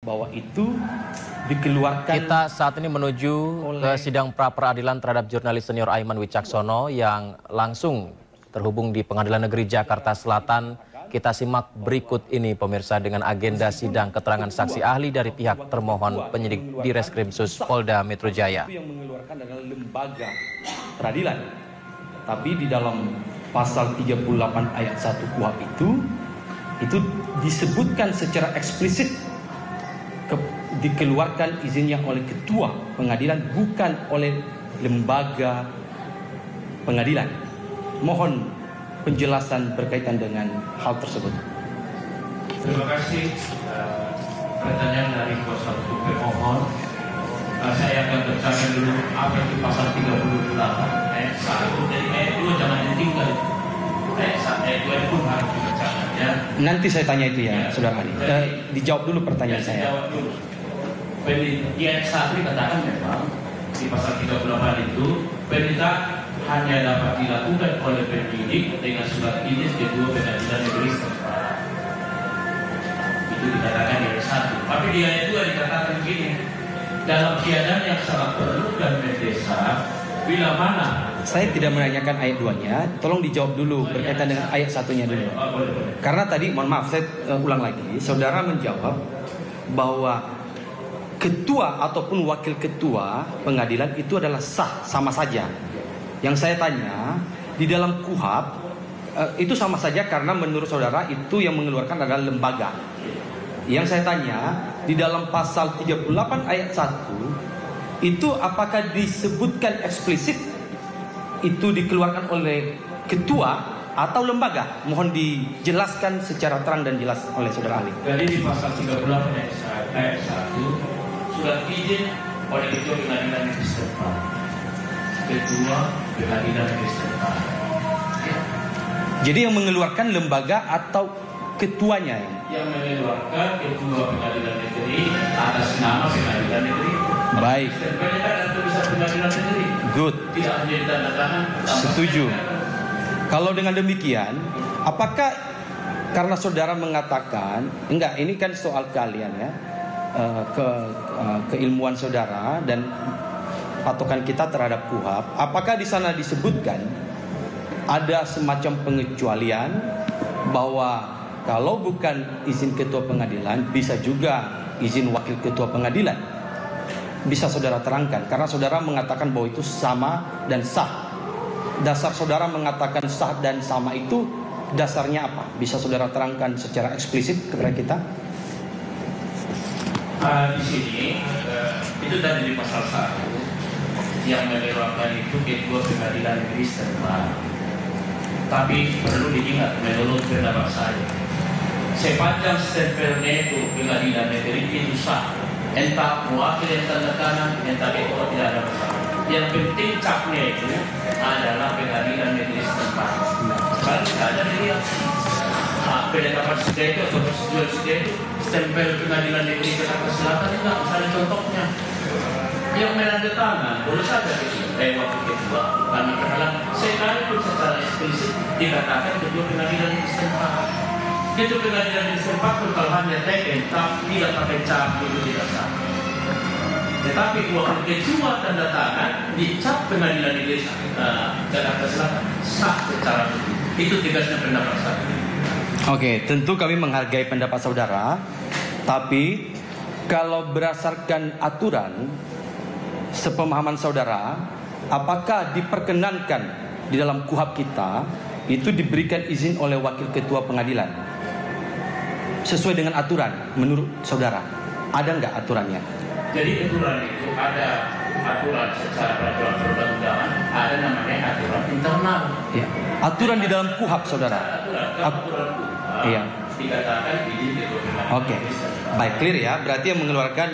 bahwa itu dikeluarkan. Kita saat ini menuju ke sidang pra-peradilan terhadap jurnalis senior Aiman Wicaksono yang langsung terhubung di Pengadilan Negeri Jakarta Selatan. Kita simak berikut ini pemirsa dengan agenda sidang keterangan saksi ahli dari pihak termohon penyidik di Reskrimsus Polda Metro Jaya. Yang mengeluarkan adalah lembaga peradilan. Tapi di dalam pasal 38 ayat 1 KUHP itu disebutkan secara eksplisit dikeluarkan izinnya oleh ketua pengadilan, bukan oleh lembaga pengadilan. Mohon penjelasan berkaitan dengan hal tersebut. Terima kasih. Pertanyaan dari kuasa hukum pemohon. Saya akan bacakan dulu apa itu pasal 38 ayat 1. Jadi ayat 2 jangan ditinggal. Ayat 2 pun harus dibacakan ya. Nanti saya tanya itu ya, Saudara Ali. Dijawab dulu pertanyaan saya. Dijawab dulu. Di ayat 1 dikatakan memang di pasal 38 itu perintah hanya dapat dilakukan oleh penyidik dengan surat izin kedua pengadilan negeri setempat. Itu dikatakan di ayat 1. Tapi di ayat 2 dikatakan begini, dalam keadaan yang sangat perlu dan mendesak, bila mana. Saya tidak menanyakan ayat 2-nya, tolong dijawab dulu berkaitan dengan ayat 1-nya dulu. Karena tadi, mohon maaf, saya ulang lagi, saudara menjawab bahwa ketua ataupun wakil ketua pengadilan itu adalah sah, sama saja. Yang saya tanya, di dalam KUHP itu sama saja karena menurut saudara itu yang mengeluarkan adalah lembaga. Yang saya tanya, di dalam pasal 38 ayat 1 itu apakah disebutkan eksplisit itu dikeluarkan oleh ketua atau lembaga? Mohon dijelaskan secara terang dan jelas oleh saudara ahli. Jadi di pasal 38 ayat 1 surat izin oleh ketua pengadilan negeri setempat. Ketua pengadilan negeri setempat. Jadi yang mengeluarkan lembaga atau ketuanya? Yang mengeluarkan ketua pengadilan negeri atas nama pengadilan negeri. Baik. Pengadilan negeri. Good. Tidak hanya ditandatangan. Setuju. Kalau dengan demikian, apakah karena saudara mengatakan enggak, ini kan soal kalian ya, keilmuan saudara dan patokan kita terhadap KUHP, apakah di sana disebutkan ada semacam pengecualian bahwa kalau bukan izin ketua pengadilan bisa juga izin wakil ketua pengadilan? Bisa saudara terangkan, karena saudara mengatakan bahwa itu sama dan sah. Dasar saudara mengatakan sah dan sama itu dasarnya apa? Bisa saudara terangkan secara eksplisit kepada kita? Di sini itu tadi di pasal 1 yang mengeluarkan itu ketua pengadilan negeri setempat. Tapi perlu diingat menurut pendapat saya, sepanjang stempelnya itu pengadilan negeri itu sah, entah mewakili yang tanda tangan, entah ketua, tidak ada masalah. Yang penting capnya itu adalah pengadilan negeri setempat. Kalau tidak ada dilihat penetapan sudah itu atau prosedur sudah itu stempel pengadilan negeri Jakarta Selatan itu nggak ada contohnya. Yang menandatangan boleh saja wakil ketua karena terhalang sekalipun secara eksplisit dikatakan ketua pengadilan negeri setempat. Ketua pengadilan negeri setempat kalau hanya teken tapi tidak pakai cap itu tidak sah. Tetapi wakil ketua tanda tangan dicap pengadilan negeri Jakarta Selatan sah secara itu tegasnya pendapat saya. Oke, tentu kami menghargai pendapat saudara, tapi kalau berdasarkan aturan sepemahaman saudara, apakah diperkenankan di dalam KUHP kita itu diberikan izin oleh wakil ketua pengadilan sesuai dengan aturan menurut saudara? Ada nggak aturannya? Jadi aturan itu ada aturan secara peraturan perundang-undangan, ada namanya aturan internal. Ya. Aturan di dalam KUHP saudara. Aturan iya. Dikatakan izin ketua pengadilan. Oke, baik, clear ya. Berarti yang mengeluarkan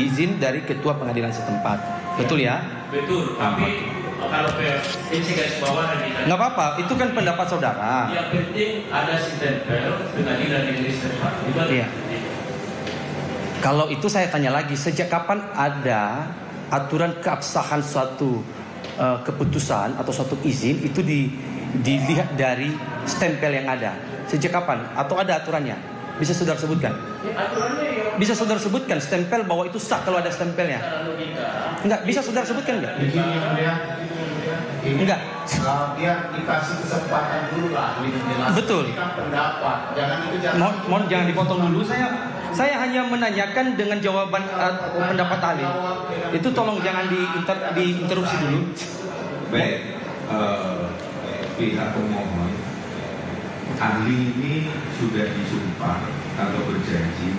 izin dari ketua pengadilan setempat, betul ya? Betul. Tapi kalau ini garis bawah nggak apa-apa, itu kan pendapat saudara. Yang penting ada stempel pengadilan negeri setempat. Iya. Kalau itu saya tanya lagi, sejak kapan ada aturan keabsahan suatu keputusan atau suatu izin itu dilihat dari stempel yang ada? Sejak kapan? Atau ada aturannya? Bisa saudara sebutkan? Bisa saudara sebutkan stempel bahwa itu sah kalau ada stempelnya? Enggak, bisa saudara sebutkan enggak? Enggak. Dia dikasih kesempatan dulu lah menjelaskan. Betul. Pendapat. Jangan Jangan dipotong dulu. Saya hanya menanyakan dengan jawaban pendapat ahli. Itu tolong jangan diinterupsi dulu. Baik, pihak pemohon, ahli ini sudah disumpah atau berjanji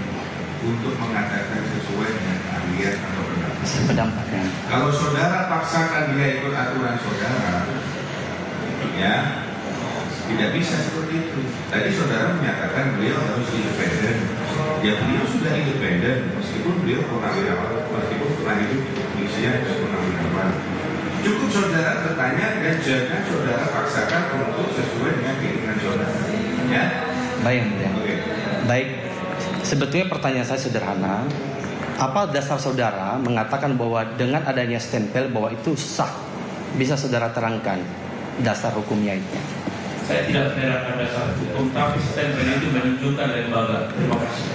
untuk mengatakan sesuai dengan keahlian atau Pendapatnya. Kalau saudara paksakan dia ikut aturan saudara, ya tidak bisa seperti itu. Tadi saudara menyatakan beliau harus independen. Ya beliau sudah independen meskipun beliau purnawirawan, meskipun pernah hidup di kepolisian dan purnawirawan. Cukup saudara bertanya dan jangan saudara paksakan untuk sesuai dengan keinginan saudara. Ya. Baik, ya. Oke. Baik. Sebetulnya pertanyaan saya sederhana. Apa dasar saudara mengatakan bahwa dengan adanya stempel bahwa itu sah? Bisa saudara terangkan dasar hukumnya itu? Saya tidak menerangkan dasar hukum, tapi stempel itu menunjukkan lembaga. Terima kasih.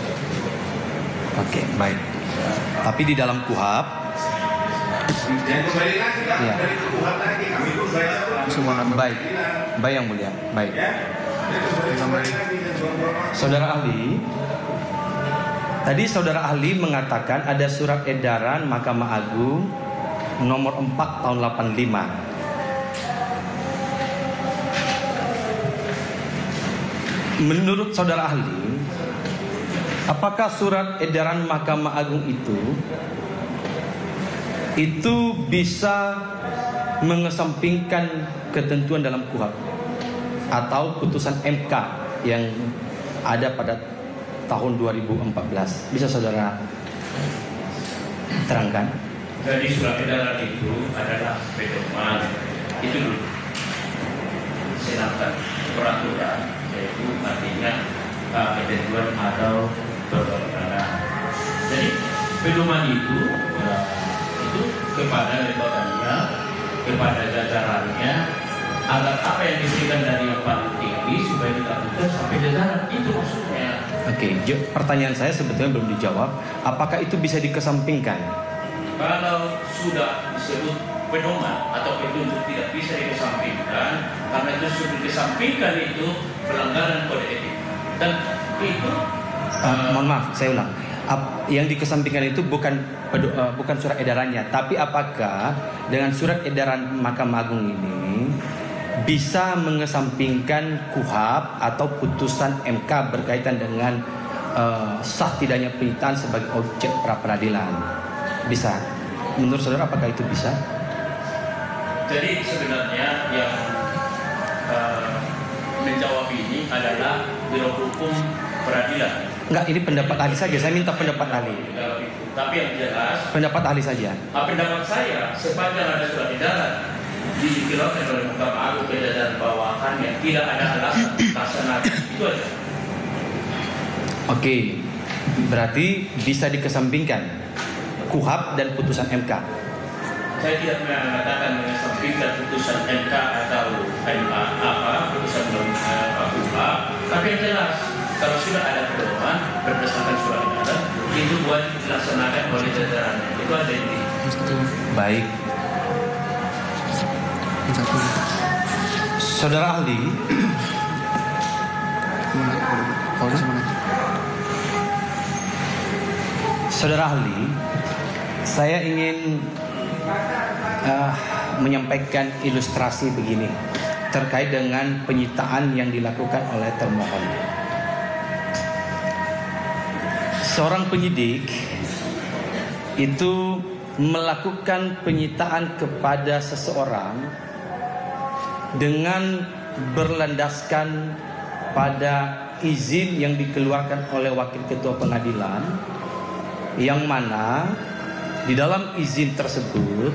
Oke, baik. Tapi di dalam KUHP, Dan kembali lagi Ya. dari Tuhan lagi kami pun baca. baik, baik yang mulia, baik. Ya. Dan kembali lagi dan Saudara ahli, tadi saudara ahli mengatakan ada surat edaran Mahkamah Agung nomor 4 tahun 85. Menurut saudara ahli, apakah surat edaran Mahkamah Agung itu bisa mengesampingkan ketentuan dalam KUHP atau putusan MK yang ada pada tahun 2014? Bisa saudara terangkan? Jadi surat edaran itu adalah pedoman. Itu dulu. Sedangkan peraturan yaitu artinya ketentuan atau peraturan. Jadi pedoman itu kepada lembaganya, kepada jajarannya, agar apa yang diberikan dari yang paling tinggi supaya dikabulkan sampai jajaran. Itu maksudnya. Oke, pertanyaan saya sebetulnya belum dijawab. Apakah itu bisa dikesampingkan? Kalau sudah disebut pedoman atau petunjuk tidak bisa dikesampingkan, karena itu sudah dikesampingkan itu pelanggaran kode etik. Dan itu Mohon maaf, saya ulang. Yang dikesampingkan itu bukan surat edarannya, tapi apakah dengan surat edaran Mahkamah Agung ini bisa mengesampingkan KUHP atau putusan MK berkaitan dengan sah tidaknya penyitaan sebagai objek pra peradilan? Bisa. Menurut saudara apakah itu bisa? jadi sebenarnya yang menjawab ini adalah Biro Hukum Peradilan. Enggak, ini pendapat ahli saja. Saya minta pendapat ahli. Tapi yang jelas, Pendapat ahli saja. pendapat saya sepanjang ada surat edaran dikeluarkan oleh Mahkamah Agung ke jajaran bawahannya tidak ada alasan laksanakan itu aja. Oke. Berarti bisa dikesampingkan KUHP dan putusan MK. Saya tidak mengatakan mengesampingkan putusan MK atau putusan KUHP, tapi yang jelas kalau sudah ada pedoman berdasarkan surat edaran itu buat dilaksanakan oleh jajaran. Itu ada ini. Baik. Saudara ahli, saudara ahli, saya ingin menyampaikan ilustrasi begini terkait dengan penyitaan yang dilakukan oleh termohon. Seorang penyidik itu melakukan penyitaan kepada seseorang dengan berlandaskan pada izin yang dikeluarkan oleh wakil ketua pengadilan, yang mana di dalam izin tersebut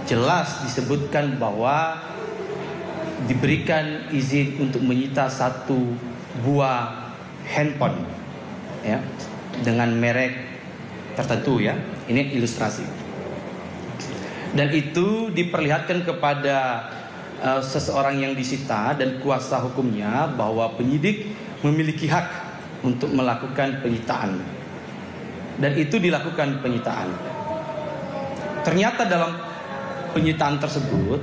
jelas disebutkan bahwa diberikan izin untuk menyita satu buah handphone, ya, dengan merek tertentu, ya. Ini ilustrasi. Dan itu diperlihatkan kepada seseorang yang disita dan kuasa hukumnya bahwa penyidik memiliki hak untuk melakukan penyitaan. Dan itu dilakukan penyitaan. Ternyata dalam penyitaan tersebut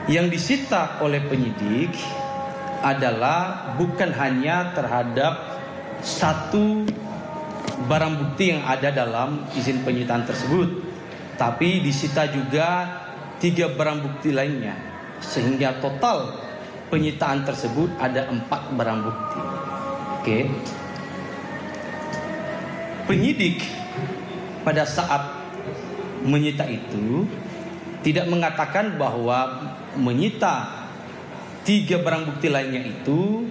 yang disita oleh penyidik adalah bukan hanya terhadap satu barang bukti yang ada dalam izin penyitaan tersebut, tapi disita juga 3 barang bukti lainnya, sehingga total penyitaan tersebut ada 4 barang bukti. Oke. Penyidik pada saat menyita itu tidak mengatakan bahwa menyita 3 barang bukti lainnya itu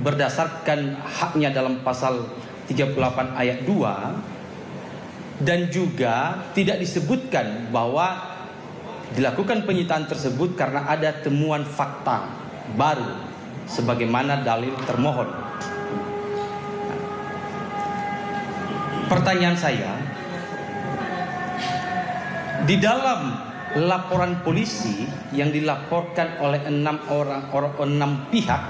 berdasarkan haknya dalam pasal 38 ayat 2, dan juga tidak disebutkan bahwa dilakukan penyitaan tersebut karena ada temuan fakta baru sebagaimana dalil termohon. Pertanyaan saya, di dalam laporan polisi yang dilaporkan oleh 6 pihak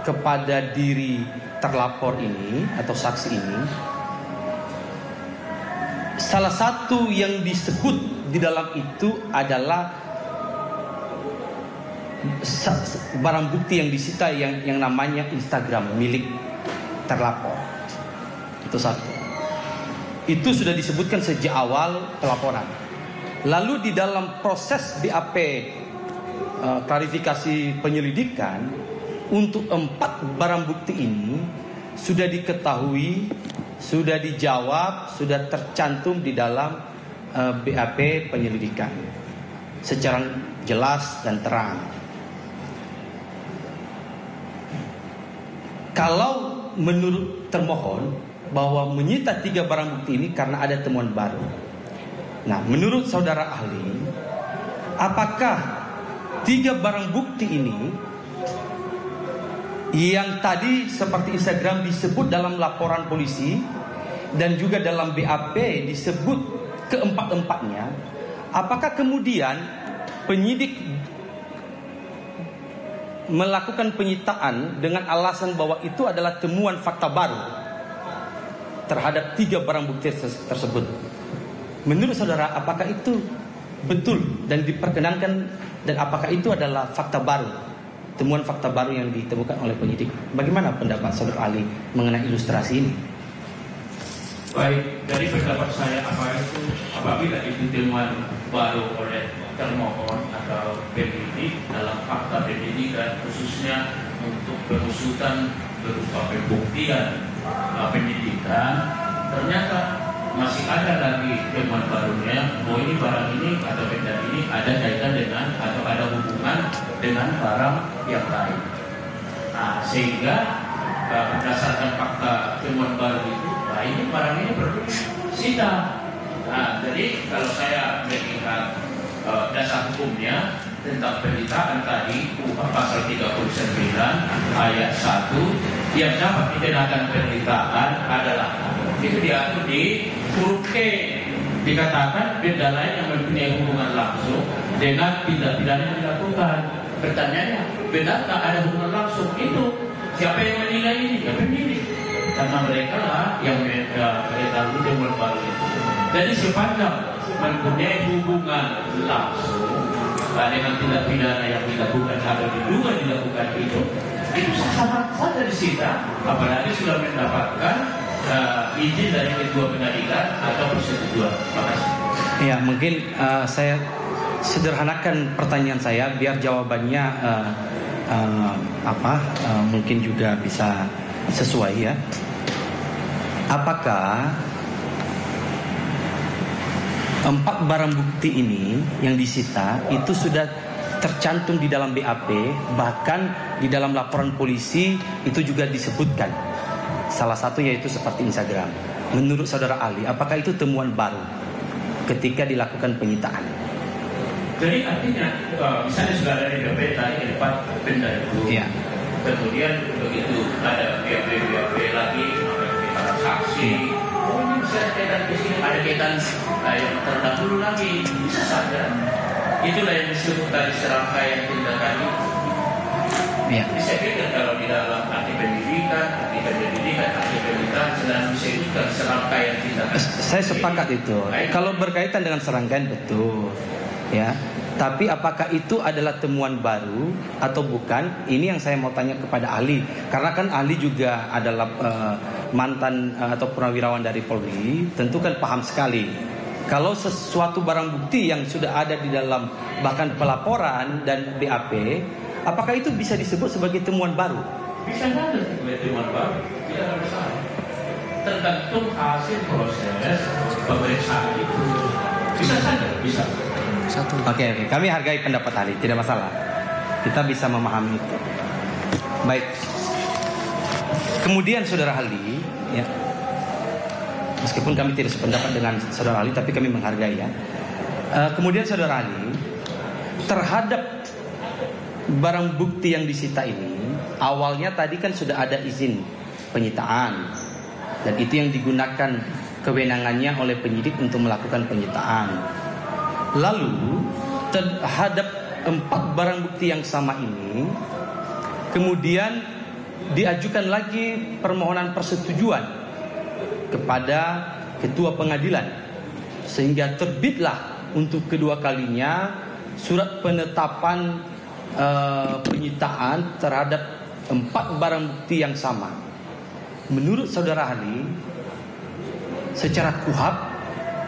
kepada diri terlapor ini atau saksi ini, salah satu yang disebut di dalam itu adalah barang bukti yang disita yang namanya Instagram milik terlapor. Itu satu. Itu sudah disebutkan sejak awal pelaporan. Lalu di dalam proses BAP klarifikasi penyelidikan, untuk 4 barang bukti ini sudah diketahui, sudah dijawab, sudah tercantum di dalam BAP penyelidikan secara jelas dan terang. Kalau menurut termohon bahwa menyita 3 barang bukti ini karena ada temuan baru. Nah, menurut saudara ahli, apakah 3 barang bukti ini yang tadi seperti Instagram disebut dalam laporan polisi dan juga dalam BAP disebut keempat-empatnya, apakah kemudian penyidik melakukan penyitaan dengan alasan bahwa itu adalah temuan fakta baru terhadap 3 barang bukti tersebut? Menurut saudara, apakah itu betul dan diperkenankan, dan apakah itu adalah fakta baru, temuan fakta baru yang ditemukan oleh penyidik? Bagaimana pendapat saudara ahli mengenai ilustrasi ini? Baik, dari pendapat saya, apabila itu temuan baru oleh termohon atau penyidik dalam fakta penyidikan, khususnya untuk pengusutan berupa pembuktian penyidikan, ternyata masih ada lagi temuan barunya bahwa ini barang ini atau benda ini ada kaitan dengan atau ada hubungan dengan barang yang lain. Nah, sehingga berdasarkan fakta temuan baru itu, nah ini barang ini perlu disita. Nah, jadi kalau saya melihat dasar hukumnya tentang penyitaan tadi, pasal 39 ayat 1, yang dapat dikenakan penyitaan adalah itu diatur di huruf K, dikatakan benda lain yang mempunyai hubungan langsung dengan tindak pidana yang dilakukan. Pertanyaannya, benarkah ada hubungan langsung? Itu siapa yang menilai ini? Ya penyidik, karena mereka lah yang mengetahui temuan baru itu. Jadi sepanjang mempunyai hubungan langsung dengan tindak pidana yang dilakukan atau diduga dilakukan itu sangat saja disita, apalagi sudah mendapatkan izin dari ketua pengadilan atau persetujuan. Terima kasih. Ya, mungkin saya sederhanakan pertanyaan saya biar jawabannya mungkin juga bisa sesuai ya. Apakah 4 barang bukti ini yang disita itu sudah tercantum di dalam BAP, bahkan di dalam laporan polisi itu juga disebutkan. Salah satu yaitu seperti Instagram. Menurut saudara ahli, apakah itu temuan baru ketika dilakukan penyitaan? Jadi artinya, misalnya sudah ada di BAP tadi 4 benda itu, ya. Kemudian begitu ada BAP lagi, para saksi, ini bisa kaitan di sini, ada kaitan yang terdahulu lagi, bisa saja. Itulah yang disebut tadi serangkaian tindakan itu. Ya. Saya pikir kalau di dalam arti pendidikan, arti pemerintahan sedang disebutkan serangkaian tindakan. Saya sepakat itu. Kalau berkaitan dengan serangkaian betul, ya. Tapi apakah itu adalah temuan baru atau bukan? Ini yang saya mau tanya kepada ahli. Karena kan ahli juga adalah mantan atau purnawirawan dari Polri, tentu kan paham sekali. Kalau sesuatu barang bukti yang sudah ada di dalam bahkan pelaporan dan BAP, apakah itu bisa disebut sebagai temuan baru? Bisa saja sebagai temuan baru, tidak ada masalah. Tergantung hasil proses pemeriksaan itu. Bisa saja, bisa. Oke, kami hargai pendapat ahli, tidak masalah. Kita bisa memahami itu. Baik. Kemudian saudara ahli, ya. Meskipun kami tidak sependapat dengan saudara ahli, tapi kami menghargai ya. Kemudian saudara ahli, terhadap barang bukti yang disita ini, awalnya tadi kan sudah ada izin penyitaan, dan itu yang digunakan kewenangannya oleh penyidik untuk melakukan penyitaan. Lalu terhadap 4 barang bukti yang sama ini, kemudian diajukan lagi permohonan persetujuan kepada ketua pengadilan, sehingga terbitlah untuk kedua kalinya surat penetapan penyitaan terhadap 4 barang bukti yang sama. Menurut saudara ahli, secara KUHP,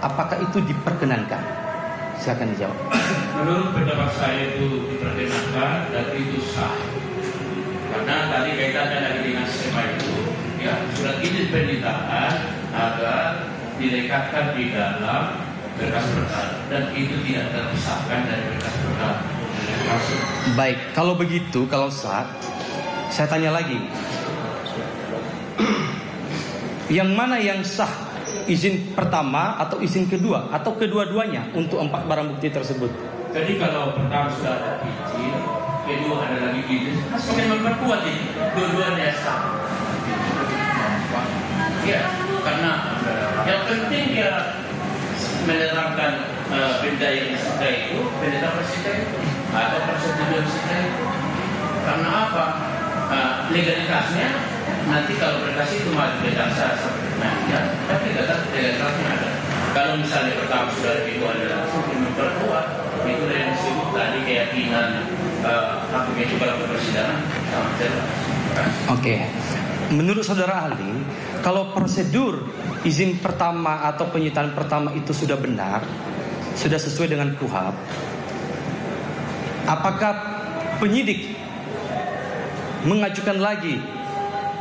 apakah itu diperkenankan? Silakan dijawab. Menurut pendapat saya itu diperkenankan dan itu sah. Karena tadi kaitannya lagi dengan skema itu, ya surat izin penyitaan agar dilekatkan di dalam berkas perkara dan itu tidak terpisahkan dari berkas perkara. Baik, kalau begitu, kalau sah, saya tanya lagi. Yang mana yang sah? Izin pertama atau izin kedua atau kedua-duanya untuk 4 barang bukti tersebut? Jadi kalau pertama sudah ada izin, kedua ada lagi izin, semakin memperkuat ini, dua-duanya sah. Ya, karena yang penting dia menerangkan benda yang disita itu, benda persita itu, atau persetujuan disita itu. Karena apa? Legalitasnya nanti kalau berkas itu maju ke jaksa ya, tapi legalitasnya ada. Kalau misalnya pertama sudah ada kedua ada langsung memperkuat, itu yang disebut tadi keyakinan hakim itu kalau persidangan sama jelas. Oke. Menurut saudara ahli, kalau prosedur izin pertama atau penyitaan pertama itu sudah benar, sudah sesuai dengan KUHP, apakah penyidik mengajukan lagi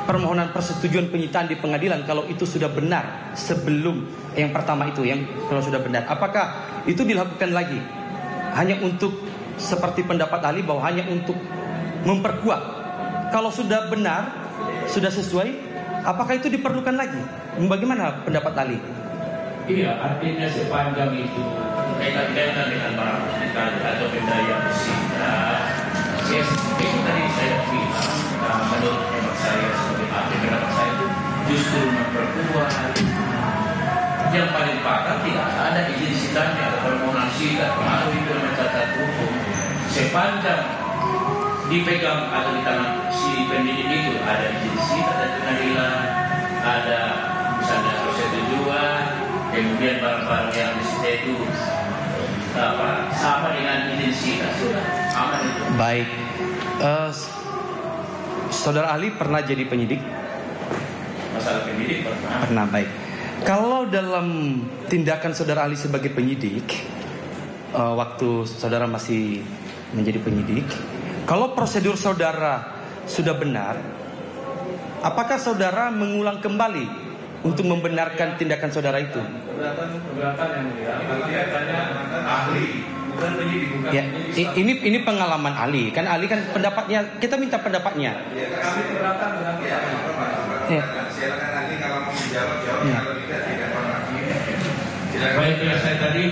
permohonan persetujuan penyitaan di pengadilan kalau itu sudah benar sebelum yang pertama itu, yang kalau sudah benar, apakah itu dilakukan lagi hanya untuk seperti pendapat ahli bahwa hanya untuk memperkuat? Kalau sudah benar, sudah sesuai, apakah itu diperlukan lagi? Bagaimana pendapat ahli? Iya, artinya sepanjang itu kaitan dengan barang bukti atau benda yang disita, ya itu tadi saya bilang, menurut pendapat saya sebagai ahli, pendapat saya itu justru memperkuat. Yang paling parah tidak ada izin sitanya atau permohonan sita, pengaruh itu mencatat hukum. Sepanjang dipegang atau di tangan si pendidik itu ada izin sita dari pengadilan, ada misalnya persetujuan, kemudian barang-barang yang disita itu sama dengan izin sita, sudah aman itu. Baik, saudara ahli pernah jadi penyidik? Masalah penyidik pernah. Pernah, baik. Kalau dalam tindakan saudara ahli sebagai penyidik, waktu saudara masih menjadi penyidik, kalau prosedur saudara sudah benar, apakah saudara mengulang kembali untuk membenarkan tindakan saudara itu? Keberatan yang mulia, dia tanya ahli, bukan penyidik, bukan. Ya, ini pengalaman ahli, kan ahli kan pendapatnya, kita minta pendapatnya. Kami keberatan dengan Ya. Silakan ahli kalau mau menjawab, Ya. kalau tidak pernah. Baik, saya tadi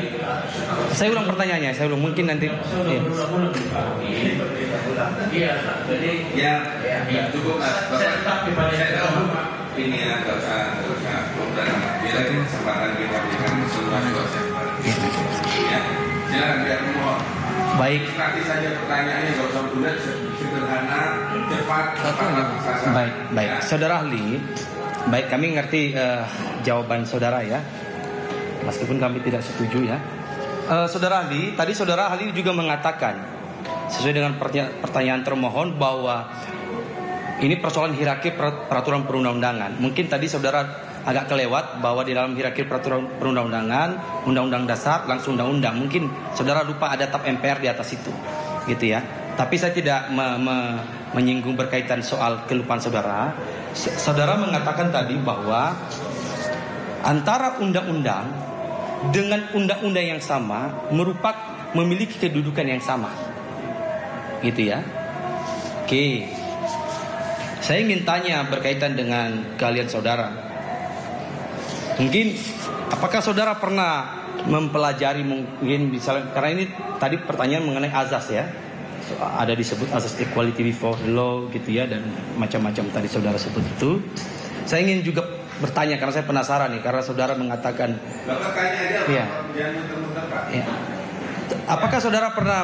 Saya ulang pertanyaannya, saya ulang mungkin nanti. saya udah Iya, jadi Ya, cukup mas. saya tetap kepada Saya tahu ini ya, nggak usah bila kesempatan kita berikan seluas-luasnya. Ya, silakan biar mohon. Baik. Nanti saja pertanyaannya nggak usah mudah, sederhana, cepat, Baik, baik. Saudara ahli, baik kami ngerti jawaban saudara ya, meskipun kami tidak setuju ya. Saudara ahli, tadi saudara ahli juga mengatakan sesuai dengan pertanyaan termohon bahwa ini persoalan hierarki peraturan perundang-undangan. Mungkin tadi saudara agak kelewat bahwa di dalam hierarki peraturan perundang-undangan, undang-undang dasar langsung undang-undang. Mungkin saudara lupa ada tab MPR di atas itu, gitu ya. Tapi saya tidak menyinggung berkaitan soal kelupaan saudara. Saudara mengatakan tadi bahwa antara undang-undang dengan undang-undang yang sama memiliki kedudukan yang sama, gitu ya. Oke. Saya ingin tanya berkaitan dengan kalian saudara. Mungkin apakah saudara pernah mempelajari mungkin misalnya, karena ini tadi pertanyaan mengenai azas ya. Ada disebut azas equality before the law gitu ya, dan macam-macam tadi saudara sebut itu. Saya ingin juga bertanya karena saya penasaran nih, karena saudara mengatakan Bapak tanya aja, ya. jangan muter-muter Pak. Ya. Apakah saudara pernah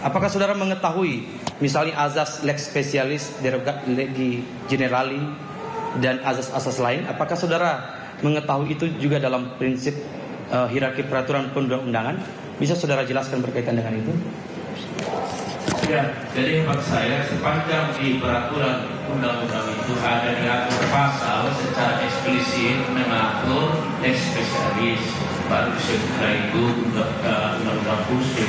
apakah saudara mengetahui misalnya azas lex specialis legi generali dan azas-azas lain? Apakah saudara mengetahui itu juga dalam prinsip hierarki peraturan perundang-undangan? Bisa saudara jelaskan berkaitan dengan itu? Ya, jadi hemat saya sepanjang di peraturan undang-undang itu ada diatur pasal secara eksplisit mengatur lex specialis, baru disebutkan itu undang-undang khusus.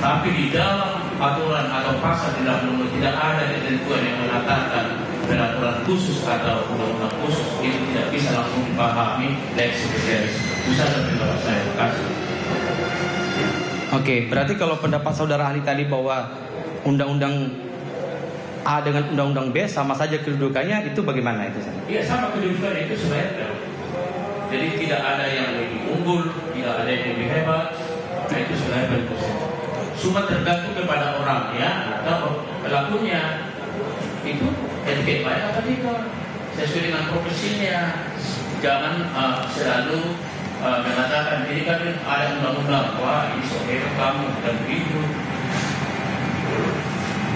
Tapi di dalam aturan atau pasal di dalam undang tidak ada ketentuan yang mengatakan peraturan khusus atau undang-undang khusus itu tidak bisa langsung dipahami lex specialis. Bisa pendapat saya. Terima kasih. Oke, berarti kalau pendapat saudara ahli tadi bahwa undang-undang A dengan undang-undang B sama saja kedudukannya, itu bagaimana itu? Iya, sama kedudukan itu sebenarnya. Jadi tidak ada yang lebih unggul, tidak ada yang lebih hebat. Nah itu sebenarnya bentuk. Semua tergantung kepada orang ya, atau pelakunya. Itu etiket baik apa tidak sesuai dengan profesinya. Jangan selalu mengatakan ini kan ada undang-undang, wah ini soal kamu dan begitu.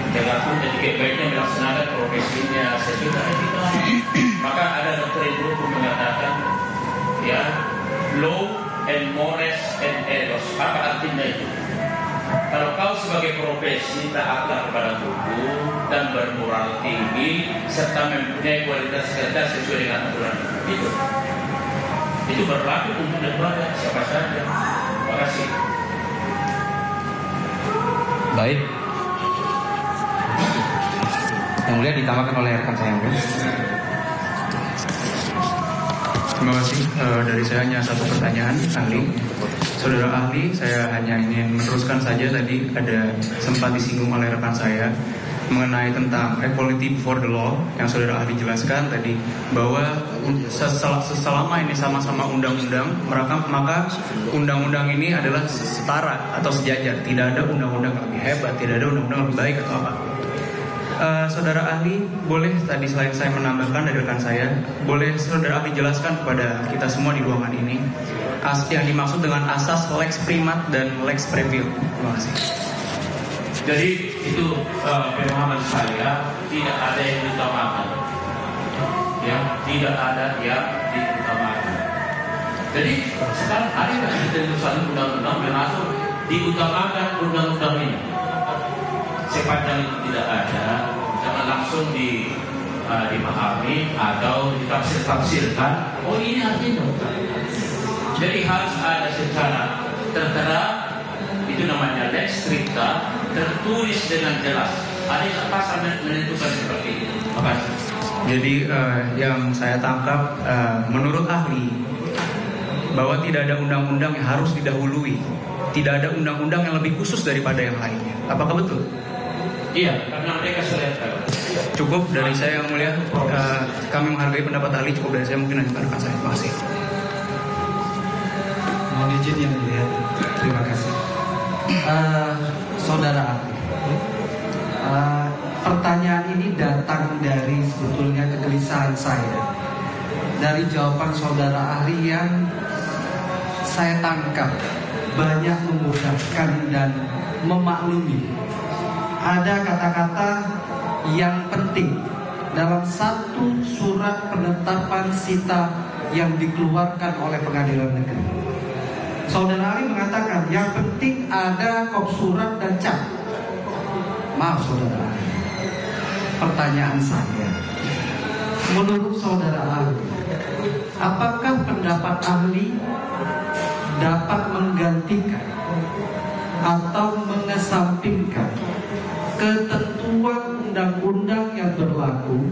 Tergantung etiket baiknya melaksanakan profesinya sesuai dengan etika. Maka ada doktrin hukum mengatakan ya, law and mores and ethos. Apa artinya itu? Kalau kau sebagai profesi taatlah kepada hukum dan bermoral tinggi serta mempunyai kualitas kerja sesuai dengan aturan itu berlaku untuk lembaga siapa saja. Terima kasih. Baik. Yang mulia ditambahkan oleh rekan saya. Terima kasih. Dari saya hanya satu pertanyaan, ahli. Saudara ahli, saya hanya ingin meneruskan saja tadi ada sempat disinggung oleh rekan saya mengenai tentang equality before the law yang saudara ahli jelaskan tadi, bahwa selama ini sama-sama undang-undang, maka undang-undang ini adalah setara atau sejajar, tidak ada undang-undang lebih hebat, tidak ada undang-undang lebih baik atau apa. Saudara ahli, boleh tadi selain saya menambahkan dari rekan saya, boleh saudara ahli jelaskan kepada kita semua di ruangan ini yang dimaksud dengan asas lex primat dan lex previl. Terima kasih. Jadi itu pemahaman saya, tidak ada yang diutamakan, ya, tidak ada yang diutamakan. Jadi sekarang ada ketentuan undang-undang mengatur diutamakan undang-undang ini. Sepanjang itu tidak ada, jangan langsung dipahami atau ditafsir-tafsirkan. Oh ini artinya. Jadi harus ada secara tertera, itu namanya lex stricta, tertulis dengan jelas. Ada yang pasal menentukan seperti itu. Terima kasih. Jadi yang saya tangkap menurut ahli bahwa tidak ada undang-undang yang harus didahului, tidak ada undang-undang yang lebih khusus daripada yang lainnya. Apakah betul? Iya, karena mereka sudah tahu. Cukup dari saya yang mulia. Kami menghargai pendapat ahli. Cukup dari saya, mungkin lanjutkan rekan saya. Terima kasih. Mohon izin yang mulia. Terima kasih. Saudara ahli, pertanyaan ini datang dari sebetulnya kegelisahan saya, dari jawaban saudara ahli yang saya tangkap banyak memudahkan dan memaklumi. Ada kata-kata yang penting dalam satu surat penetapan sita yang dikeluarkan oleh pengadilan negeri. Saudara Ali mengatakan yang penting ada kop surat dan cap. Maaf saudara Ali, pertanyaan saya, menurut saudara Ali, apakah pendapat ahli dapat menggantikan atau mengesampingkan ketentuan undang-undang yang berlaku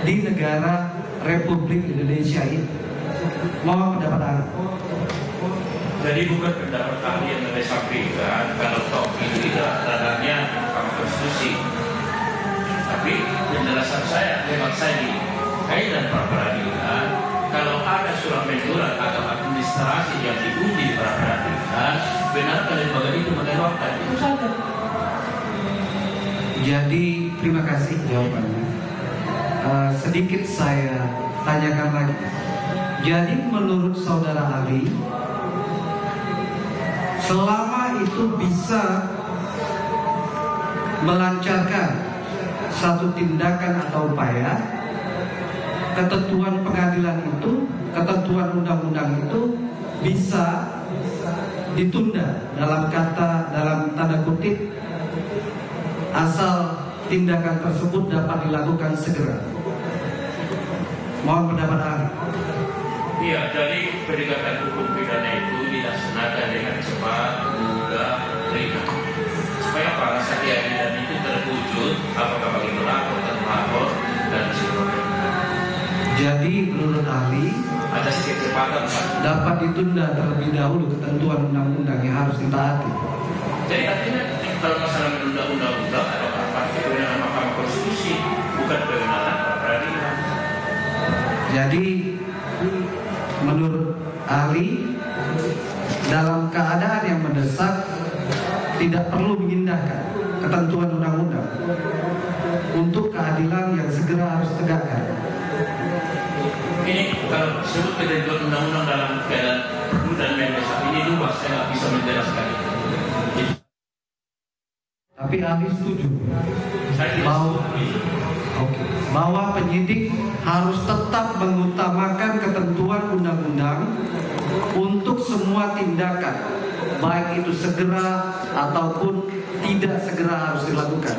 di negara Republik Indonesia ini? Mohon pendapat ahli. Jadi bukan pendapat ahli yang mengesampingkan kalau toh itu tidak radarnya Mahkamah Konstitusi. Tapi penjelasan saya, hemat saya di kaitan pra peradilan, kalau ada surat menyurat atau administrasi yang diuji di pra peradilan, benarkah lembaga itu mengeluarkan itu saja. Jadi terima kasih jawabannya. Sedikit saya tanyakan lagi. Jadi menurut saudara Ali, selama itu bisa melancarkan satu tindakan atau upaya, ketentuan pengadilan itu, ketentuan undang-undang itu bisa ditunda dalam tanda kutip, asal tindakan tersebut dapat dilakukan segera. Mohon pendapat ahli. Iya, dari pendekatan hukum pidana itu dilaksanakan dengan cepat, mudah, ringan. Supaya apa? Rasa keadilan itu terwujud, apakah bagi pelapor, terlapor, dan seterusnya. Jadi menurut ahli Ada kecepatan, Pak. dapat ditunda terlebih dahulu ketentuan undang-undang yang harus ditaati. Jadi artinya kalau masalah menunda undang-undang atau apa, itu dengan Mahkamah Konstitusi, bukan kebenaran peradilan. Jadi menurut ahli, dalam keadaan yang mendesak tidak perlu mengindahkan ketentuan undang-undang untuk keadilan yang segera harus tegakkan. Ini kalau sebut ketentuan undang-undang dalam keadaan perlu dan mendesak, ini luas, saya nggak bisa menjelaskan itu. Tapi ahli setuju Saya tidak bahwa, setuju. bahwa penyidik harus tetap mengutamakan ketentuan undang-undang untuk semua tindakan, baik itu segera ataupun tidak segera harus dilakukan.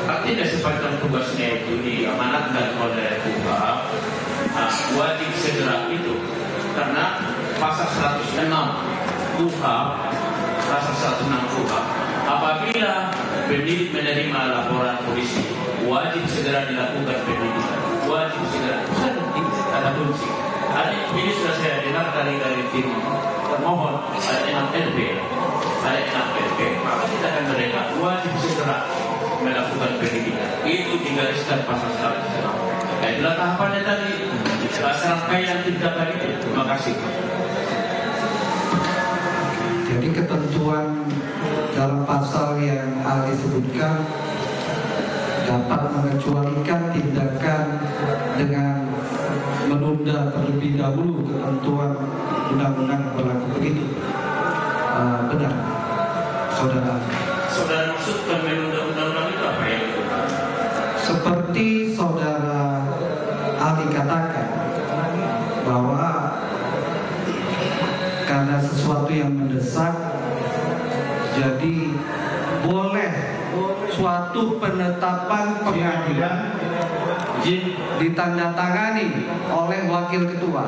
Artinya sepanjang tugasnya itu diamanatkan oleh KUHP, wajib segera itu, karena pasal 106 KUHP, pasal 106 KUHP, apabila penyidik menerima laporan polisi, wajib segera dilakukan penyidikan, wajib segera. Ada kunci. Ini sudah saya dengar dari tim termohon, ada 6 LP, maka kita akan mereka wajib segera melakukan penyidikan. Itu digariskan pasal 106. Nah, itulah tahapannya tadi. Serangkaian tindakan itu. Terima kasih. Jadi ketentuan dalam pasal yang ahli sebutkan dapat mengecualikan tindakan dengan menunda terlebih dahulu ketentuan undang-undang yang berlaku, begitu. Benar, saudara. Saudara maksudkan menunda undang-undang itu apa ya? Seperti saudara ahli katakan bahwa karena sesuatu yang mendesak, jadi boleh suatu penetapan pengadilan ditandatangani oleh wakil ketua.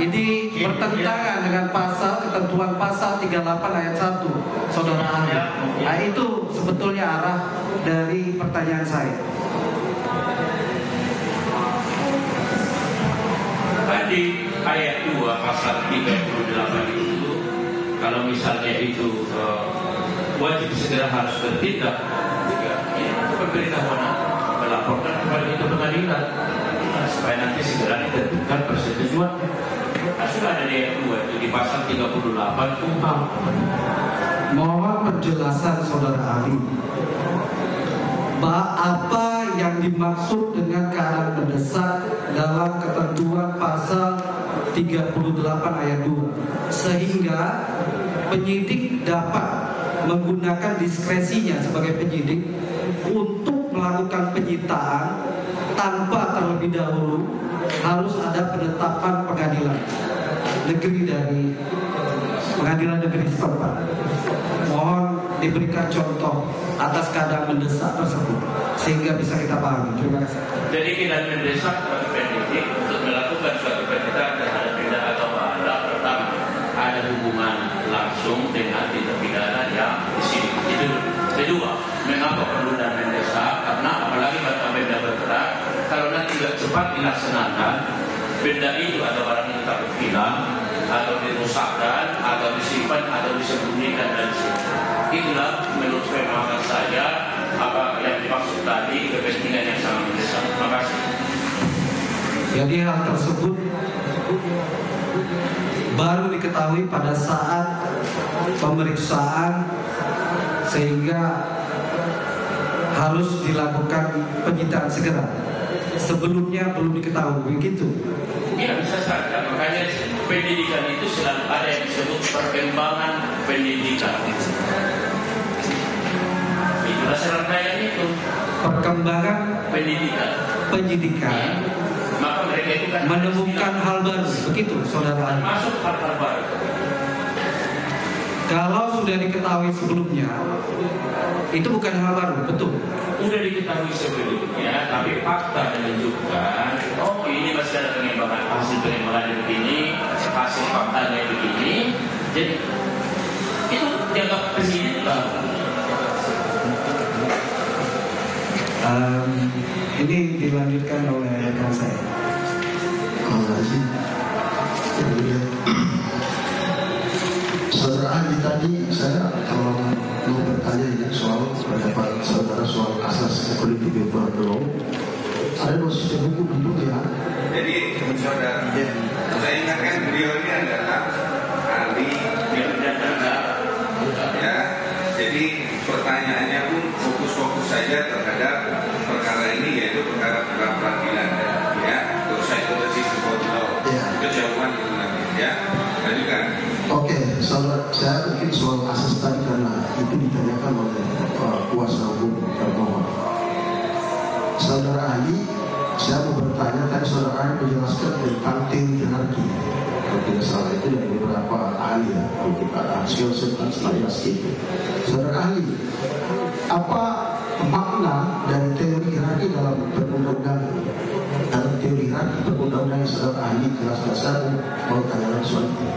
Ini bertentangan dengan ketentuan pasal 38 ayat 1, saudara ahli. Nah, itu sebetulnya arah dari pertanyaan saya. Tadi ayat 2 pasal 38 itu, kalau misalnya itu wajib segera harus bertindak, itu pemberitahuan melaporkan kepada itu pengadilan, supaya nanti segera ditentukan persetujuan. Sudah ada di ayat 2 itu di pasal 38 KUHP. Mohon penjelasan saudara ahli, apa yang dimaksud dengan keadaan mendesak dalam ketentuan pasal 38 ayat 2, sehingga penyidik dapat menggunakan diskresinya sebagai penyidik untuk melakukan penyitaan tanpa terlebih dahulu harus ada penetapan pengadilan negeri dari pengadilan negeri setempat. Mohon diberikan contoh atas keadaan mendesak tersebut sehingga bisa kita pahami. Terima kasih. Jadi kita mendesak bagi penyidik untuk melakukan suatu penyitaan terhadap pidana atau bahwa pertama ada hubungan langsung dengan tindak pidana yang di sini. Itu kedua, mengapa perlu dan mendesak? Karena apalagi pada benda bergerak, kalau nanti tidak cepat dilaksanakan, benda itu atau barang itu takut hilang, atau dirusakkan, atau disimpan, atau disembunyikan dan sebagainya. Itulah menurut pemahaman saya apa yang dimaksud tadi kepentingan yang sangat mendesak. Terima kasih. Jadi hal tersebut baru diketahui pada saat pemeriksaan sehingga harus dilakukan penyitaan segera. Sebelumnya belum diketahui, begitu. Ya bisa saja, makanya pendidikan itu selalu ada yang disebut perkembangan pendidikan. Itulah serangkaian itu. Perkembangan penyidikan. Maka mereka itu kan menemukan hal baru, begitu saudara. Masuk hal-hal baru. Kalau sudah diketahui sebelumnya, itu bukan hal baru, betul. Sudah diketahui sebelumnya, tapi fakta menunjukkan, oh ini masih ada pengembangan, hasil pengembangan begini, hasil faktanya begini. Jadi itu dianggap penyidik baru. Ini dilanjutkan oleh rekan saya. Saudara ahli tadi saya kalau mau bertanya ini soal pendapat saudara soal asas equality before the law. Ada dua sistem hukum di dunia. Jadi saudara, saya ingatkan beliau ini adalah ahli ya. Jadi pertanyaannya pun fokus saja terhadap perkara ini, yaitu perkara peradilan ya. Terus saya itu jawaban itu nanti ya. Lanjutkan. Oke, saya mungkin soal asas tadi karena itu ditanyakan oleh kuasa hukum termohon. Saudara ahli, saya mau bertanya, tadi saudara ahli menjelaskan tentang teori hierarki. Kalau tidak salah itu dari beberapa ahli ya, kalau kita hasil itu. Saudara ahli, apa makna dari teori hierarki dalam perundang-undangan? Dalam teori hierarki perundang-undangan yang saudara ahli jelas-jelas mau tanya soal itu.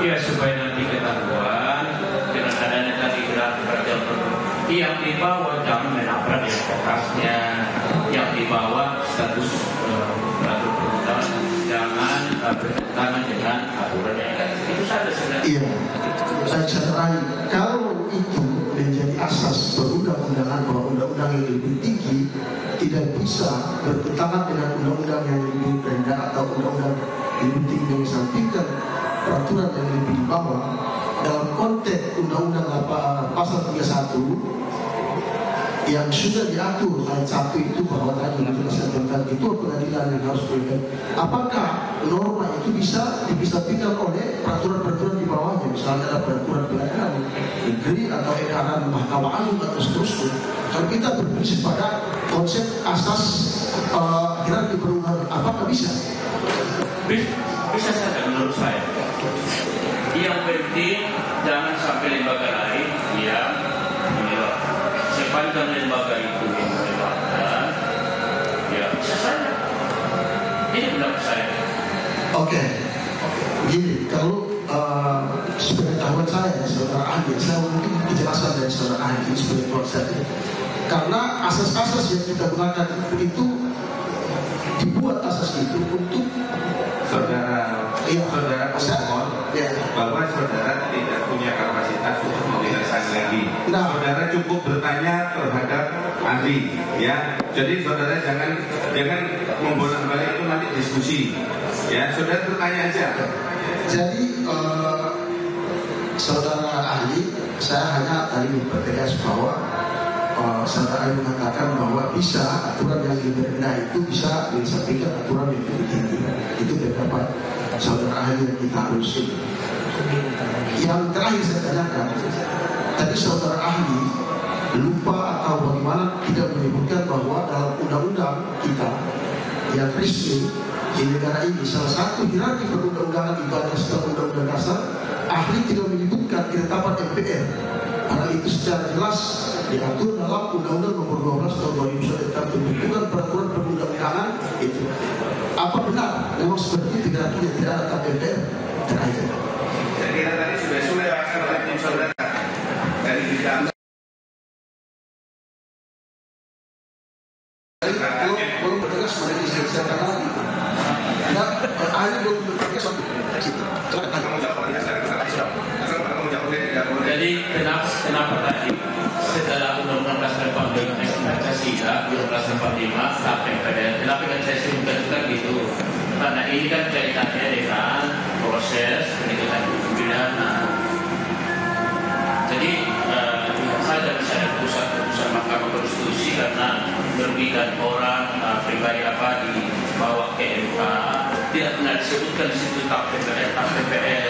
Ya supaya nanti ketahuan dengan adanya tadi gerak perjalanan yang dibawa jangan menabrak di atasnya, yang dibawa status peraturan perundangan jangan bertentangan dengan aturan yang ada. Itu saja sebenarnya. Iya, saya kalau itu menjadi asas perundang-undangan bahwa undang-undang yang lebih tinggi tidak bisa bertentangan dengan undang-undang yang lebih rendah atau undang-undang yang lebih tinggi yang disampingkan peraturan yang lebih di bawah dalam konteks undang-undang pasal 31 yang sudah diatur ayat 1 itu bahwa tadi dijelaskan tentang itu pengadilan yang harus berikan. Apakah norma itu bisa dipisahkan oleh peraturan-peraturan di bawahnya, misalnya ada peraturan pengadilan negeri atau edaran mahkamah agung atau seterusnya. Kalau kita berprinsip pada konsep asas hierarki perundangan, apakah bisa? Bisa saja menurut saya. Yang penting jangan sampai lembaga lain yang menilai. Sepanjang lembaga itu yang menilai, ya bisa saja. Ini pendapat saya. Oke. Begini, kalau sepengetahuan saya, saudara ahli, saya mungkin kejelasan dari saudara ahli sebagai konsep. Karena asas-asas yang kita gunakan itu dibuat asas itu untuk saudara pemohon bahwa saudara tidak punya kapasitas untuk menjelaskan lagi. Saudara cukup bertanya terhadap ahli, ya. Jadi saudara jangan membolak-balik itu nanti diskusi, ya. Saudara bertanya aja. Jadi saudara ahli, saya hanya tadi mempertegas bahwa saudara ahli mengatakan bahwa bisa aturan yang lebih rendah itu bisa disampaikan aturan yang lebih tinggi. Itu pendapat hal yang kita harus ini. Yang terakhir saya tanyakan, tadi saudara ahli lupa atau bagaimana tidak menyebutkan bahwa dalam undang-undang kita yang resmi di negara ini, salah satu hierarki perundang-undangan itu ada setelah undang-undang dasar, ahli tidak menyebutkan ketetapan MPR. Karena itu secara jelas diatur dalam Undang-Undang Nomor 12 Tahun 2001 tentang pembentukan peraturan perundang-undangan itu. Apa benar memang seperti itu hierarkinya tidak ada MPR? Terakhir. Saya kira tadi sudah akan oleh tim saudara dari kita. Belum bertegas pada istri saya katakan itu. Dan ahli belum bertegas sampai situ. Jadi kenapa tadi setelah Undang-Undang Dasar 45 Pancasila 1945 sampai kenapa kan saya sebutkan gitu? Karena ini kan kaitannya dengan proses penegakan hukum pidana. Jadi saya tidak bisa ada putusan Mahkamah Konstitusi karena merugikan orang pribadi apa dibawa ke MK, tidak pernah disebutkan di situ KPPR.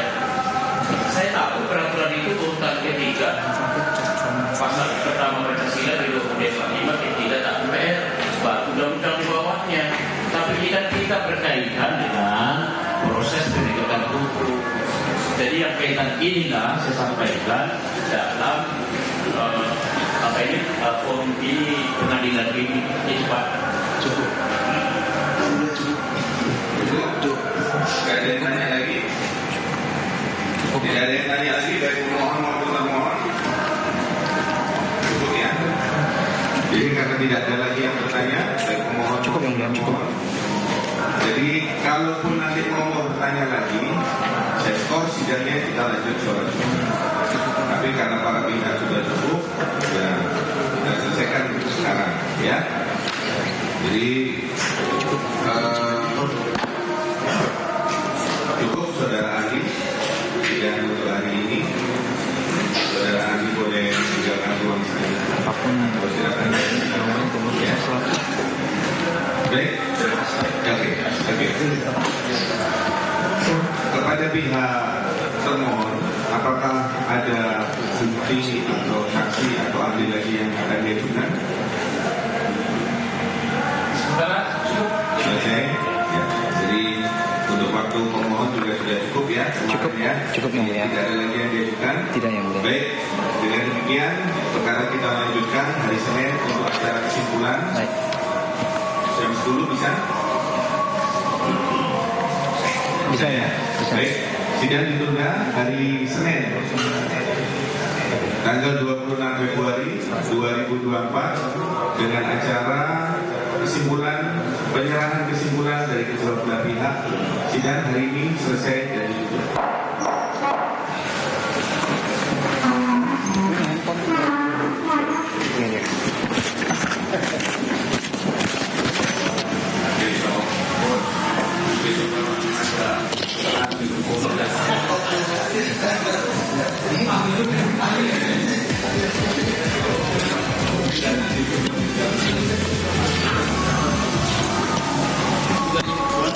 Saya tahu peraturan itu urutan ketiga pasal pertama Pancasila di 25 ketiga KPPR, baru undang-undang di bawahnya. Tapi kita berkaitan dengan proses penegakan hukum. Jadi yang kaitan inilah saya sampaikan dalam forum ini pengadilan ini Pak. Cukup. Tidak ada yang tanya lagi. Tidak ada yang tanya lagi dari pemohon maupun termohon. Cukup ya. Jadi karena tidak ada lagi yang bertanya dari pemohon cukup yang belum cukup. Jadi kalaupun nanti mau bertanya lagi, saya skor sidangnya kita lanjut sore. Tapi karena para pihak sudah cukup, ya kita selesaikan sekarang, ya. Jadi cukup saudara ahli sidang untuk hari ini. Saudara ahli boleh meninggalkan ruang sidang. Apapun silakan. Ya. Baik. Oke. Kepada pihak termohon, apakah ada bukti atau saksi atau ahli lagi yang akan diajukan? Selesai. Ya. Jadi untuk waktu pemohon juga sudah cukup ya. Cukup ya. Cukup yang mulia. Tidak ada lagi yang diajukan. Tidak yang mulia. Baik. Dengan demikian perkara kita lanjutkan hari Senin untuk acara kesimpulan. Baik. Jam 10 bisa? Bisa ya? Bisa. Baik, sidang ditunda hari Senin tanggal 26 Februari 2024 dengan acara penyerahan kesimpulan dari kedua belah pihak. Sidang hari ini selesai dan ditutup.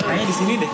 Kayaknya di sini deh.